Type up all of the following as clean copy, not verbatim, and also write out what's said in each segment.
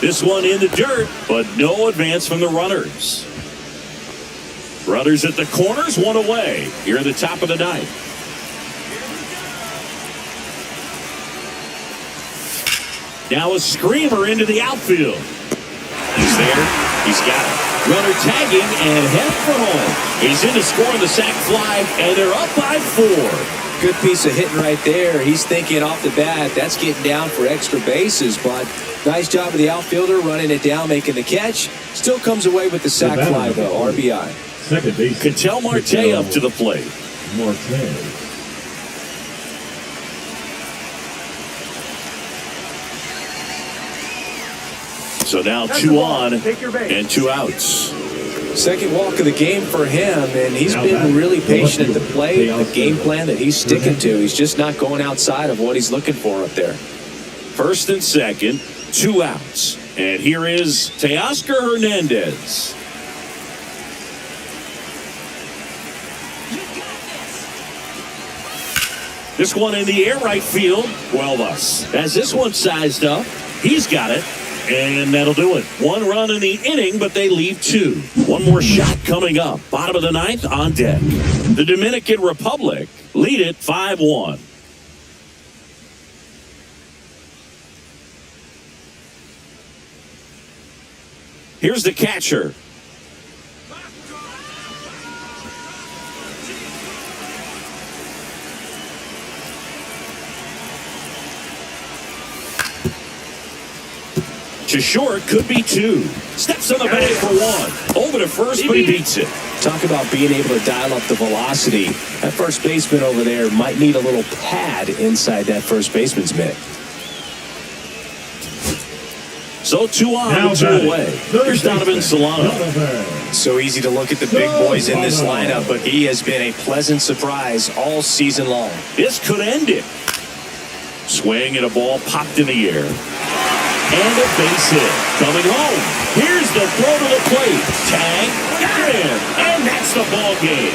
This one in the dirt, but no advance from the runners. Runners at the corners, one away. Here at the top of the ninth. Now a screamer into the outfield. He's there. He's got it. Runner tagging and heading for home. He's in to score on the sac fly, and they're up by 4. Good piece of hitting right there. He's thinking off the bat, that's getting down for extra bases, but nice job of the outfielder running it down, making the catch. Still comes away with the sac fly, though. RBI. Second base. Ketel Marte up to the plate. Marte. So now 2 on and 2 outs. Second walk of the game for him, and he's been really patient at the plate. The game plan that he's sticking to, he's just not going outside of what he's looking for up there. First and second, 2 outs. And here is Teoscar Hernandez. This one in the air right field. Well, as this one sized up, he's got it. And that'll do it. 1 run in the inning, but they leave 2. One more shot coming up. Bottom of the ninth on deck. The Dominican Republic lead it 5-1. Here's the catcher. To short, could be 2. Steps on the bag for 1. Over to first, but he beats it. Talk about being able to dial up the velocity. That first baseman over there might need a little pad inside that first baseman's mitt. So 2 on, 2 away. Here's Donovan Solano. So easy to look at the big boys in this lineup, but he has been a pleasant surprise all season long. This could end it. Swing and a ball popped in the air. And a base hit. Coming home. Here's the throw to the plate. Tag. Got him. And that's the ball game.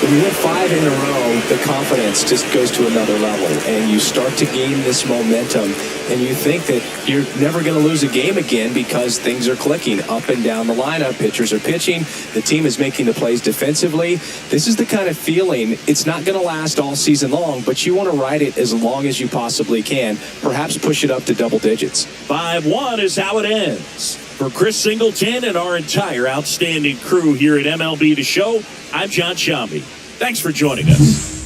When you hit 5 in a row, the confidence just goes to another level. And you start to gain this momentum. And you think that you're never going to lose a game again because things are clicking up and down the lineup. Pitchers are pitching. The team is making the plays defensively. This is the kind of feeling, it's not going to last all season long, but you want to ride it as long as you possibly can. Perhaps push it up to double digits. 5-1 is how it ends. For Chris Singleton and our entire outstanding crew here at MLB The Show, I'm John Shambi. Thanks for joining us.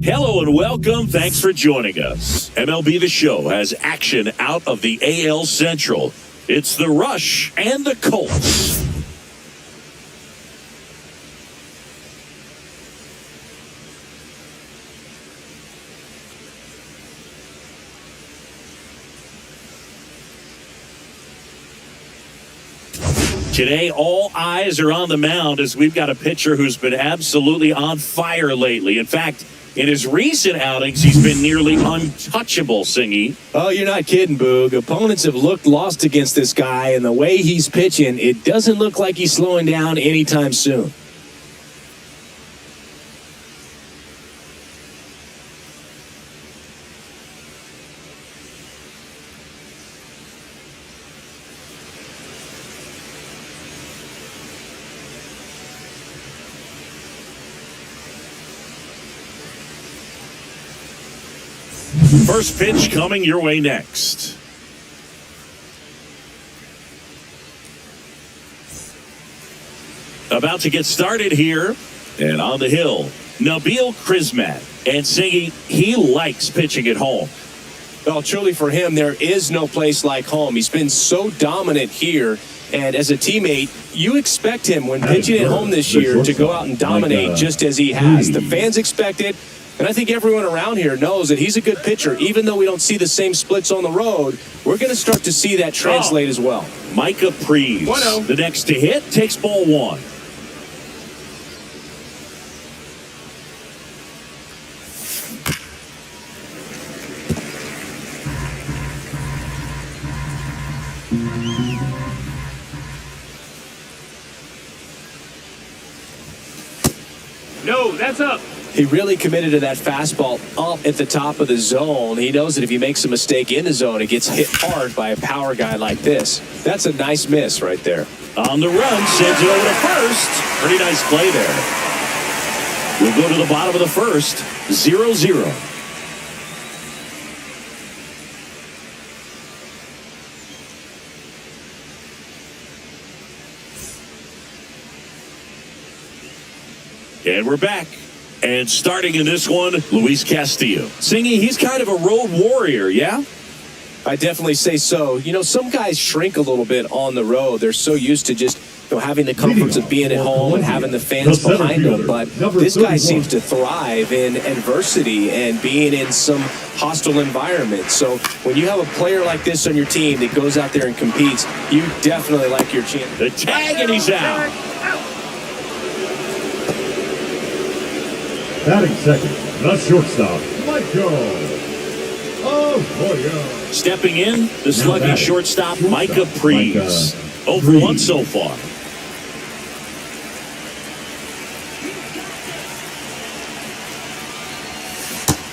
Hello and welcome. Thanks for joining us. MLB The Show has action out of the AL Central. It's the Rush and the Colts. Today, all eyes are on the mound as we've got a pitcher who's been absolutely on fire lately. In fact, in his recent outings, he's been nearly untouchable, Singy. Oh, you're not kidding, Boog. Opponents have looked lost against this guy, and the way he's pitching, it doesn't look like he's slowing down anytime soon. First pitch coming your way next. About to get started here. And on the hill, Nabil Krismat. And Singy, he likes pitching at home. Well, truly for him, there is no place like home. He's been so dominant here. And as a teammate, you expect him when pitching at home this year to go out and dominate just as he has. The fans expect it. And I think everyone around here knows that he's a good pitcher. Even though we don't see the same splits on the road, we're going to start to see that translate as well. Micah Prees, the next to hit, takes ball one. No, that's up. He really committed to that fastball up at the top of the zone. He knows that if he makes a mistake in the zone, it gets hit hard by a power guy like this. That's a nice miss right there. On the run, sends it over to first. Pretty nice play there. We'll go to the bottom of the first, 0-0. And we're back. And starting in this one, Luis Castillo. Singy, he's kind of a road warrior, yeah? I definitely say so. You know, some guys shrink a little bit on the road. They're so used to just having the comforts of being at home and having the fans behind them. But this guy seems to thrive in adversity and being in some hostile environment. So when you have a player like this on your team that goes out there and competes, you definitely like your chance. The tag, and he's out. Batting second, the shortstop, Michael. Oh, boy, yeah. Stepping in, the slugging shortstop, Micah Prees. 0 for 1 so far.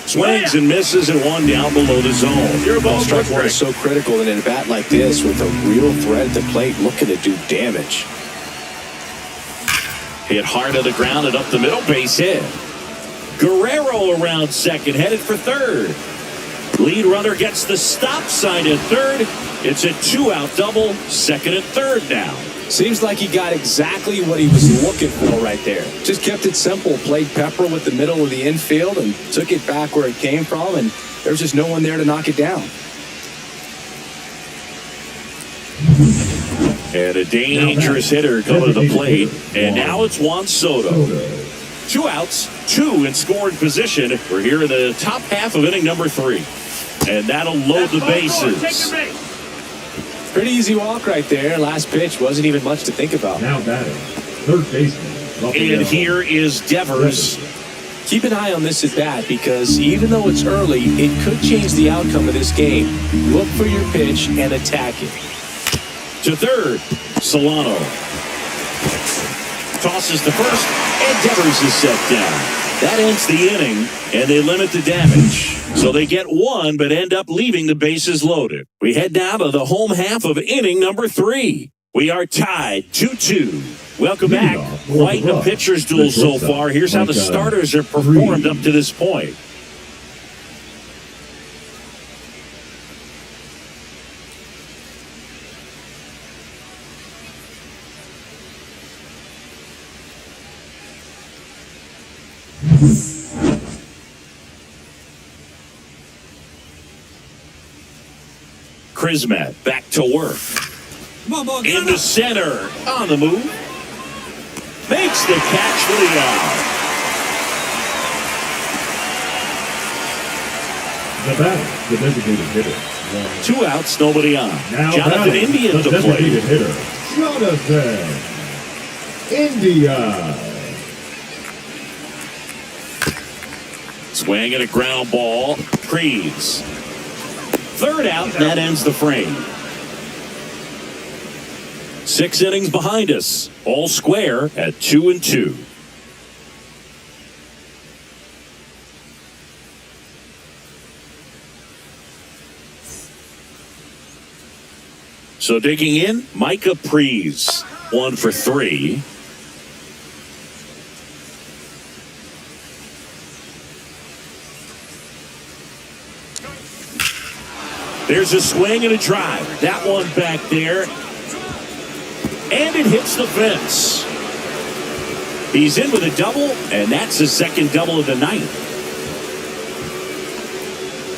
Swings and misses and one down below the zone. Your ball strike one is so critical in a bat like this with a real threat at the plate looking to do damage. Hit hard to the ground and up the middle, base hit. Guerrero around second, headed for third. Lead runner gets the stop sign at third. It's a 2-out double, second and third now. Seems like he got exactly what he was looking for right there. Just kept it simple, played pepper with the middle of the infield and took it back where it came from, and there's just no one there to knock it down. And a dangerous hitter coming to the plate. And now it's Juan Soto. 2 outs, 2 in scoring position. We're here in the top half of inning number 3. And that'll load the bases. Pretty easy walk right there. Last pitch wasn't even much to think about. Now batting, third baseman. And here is Devers. Keep an eye on this at bat because even though it's early, it could change the outcome of this game. Look for your pitch and attack it. To third, Solano. Tosses to first, and Devers is set down. That ends the inning, and they limit the damage. So they get 1, but end up leaving the bases loaded. We head now to the home half of inning number 3. We are tied 2-2. Welcome back. Quite a pitcher's duel so far. Here's how the starters are performed up to this point. Krismat back to work. Into center. On the move. Makes the catch for the out. The batter, the designated hitter. 2 outs, nobody on. Now Jonathan India at the plate. Hitter, Jonathan, India. Swing and a ground ball. Creeds. Third out, and that ends the frame. 6 innings behind us. All square at 2-2. So digging in, Micah Prees, 1 for 3. There's a swing and a drive. That one back there. And it hits the fence. He's in with a double, and that's his second double of the night.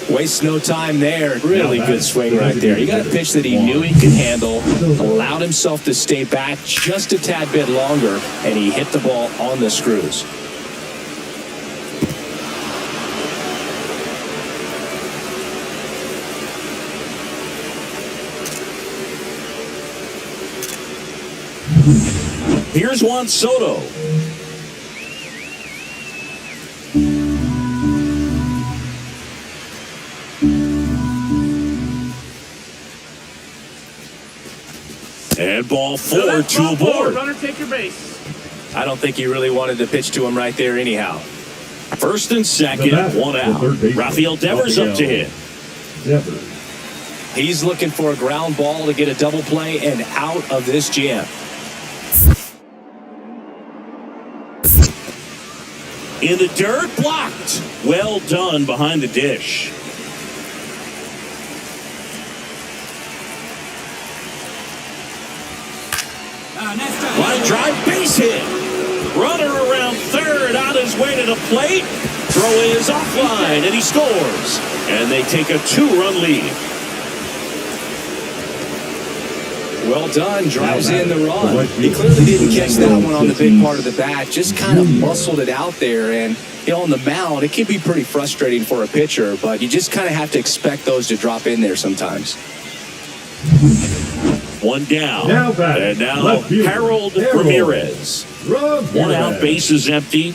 Wastes no time there. Really good swing right there. He got a pitch that he knew he could handle, allowed himself to stay back just a tad bit longer, and he hit the ball on the screws. Here's Juan Soto. And ball 4, 2 aboard. Runner, take your base. I don't think he really wanted to pitch to him right there anyhow. First and second, 1 out. Rafael Devers up to hit. He's looking for a ground ball to get a double play and out of this jam. In the dirt, blocked. Well done behind the dish. Line drive, base hit. Runner around third, on his way to the plate. Throw is offline, and he scores. And they take a 2-run lead. Well done, drives in the run. He clearly didn't catch that one on the big part of the bat, just kind of muscled it out there. And, you know, on the mound, it can be pretty frustrating for a pitcher, but you just kind of have to expect those to drop in there sometimes. 1 down. And now Harold Ramirez. 1 out, base is empty.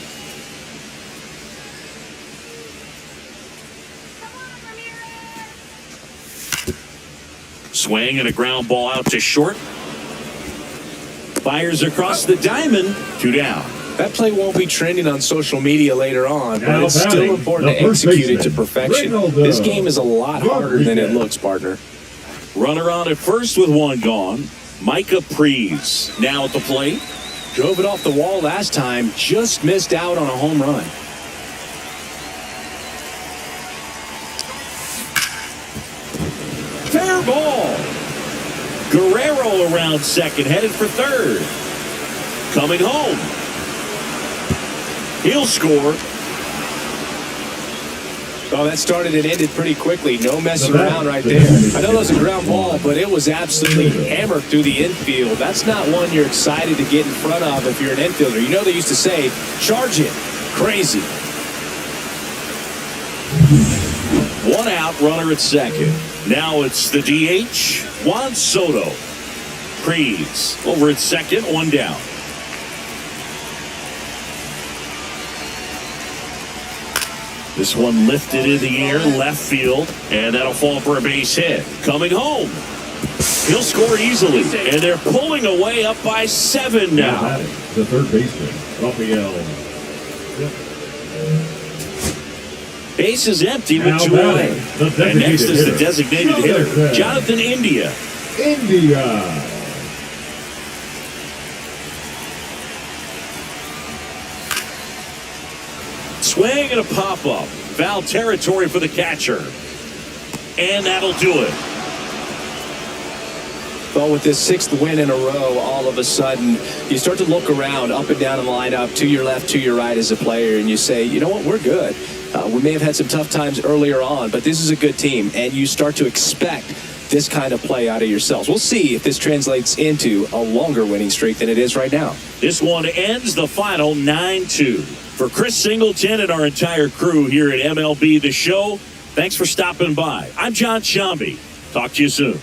Swing and a ground ball out to short. Fires across the diamond. 2 down. That play won't be trending on social media later on, but Now it's still batting, important the to first execute it to baseman, perfection. Reynolds. This game is a lot harder than it looks, partner. Runner on at first with 1 gone. Micah Prees now at the plate. Drove it off the wall last time, just missed out on a home run. Fair ball. Guerrero around second, headed for third. Coming home. He'll score. Oh, that started and ended pretty quickly. No messing around right there. I know that was a ground ball, but it was absolutely hammered through the infield. That's not one you're excited to get in front of if you're an infielder. You know they used to say, charge it. Crazy. 1 out, runner at second. Now it's the DH, Juan Soto. Prees over at second, 1 down. This one lifted in the air, left field, and that'll fall for a base hit. Coming home. He'll score easily, and they're pulling away up by 7 now. The third baseman, Rafael. Base is empty with Now 2 away. batting, And next is the hitter, designated hitter, Jonathan India. India. Swing and a pop-up. Foul territory for the catcher. And that'll do it. Well, with this 6th win in a row, all of a sudden, you start to look around, up and down the lineup, to your left, to your right as a player, and you say, you know what, we're good. We may have had some tough times earlier on, but this is a good team, and you start to expect this kind of play out of yourselves. We'll see if this translates into a longer winning streak than it is right now. This one ends the final 9-2. For Chris Singleton and our entire crew here at MLB The Show, thanks for stopping by. I'm John Shambi. Talk to you soon.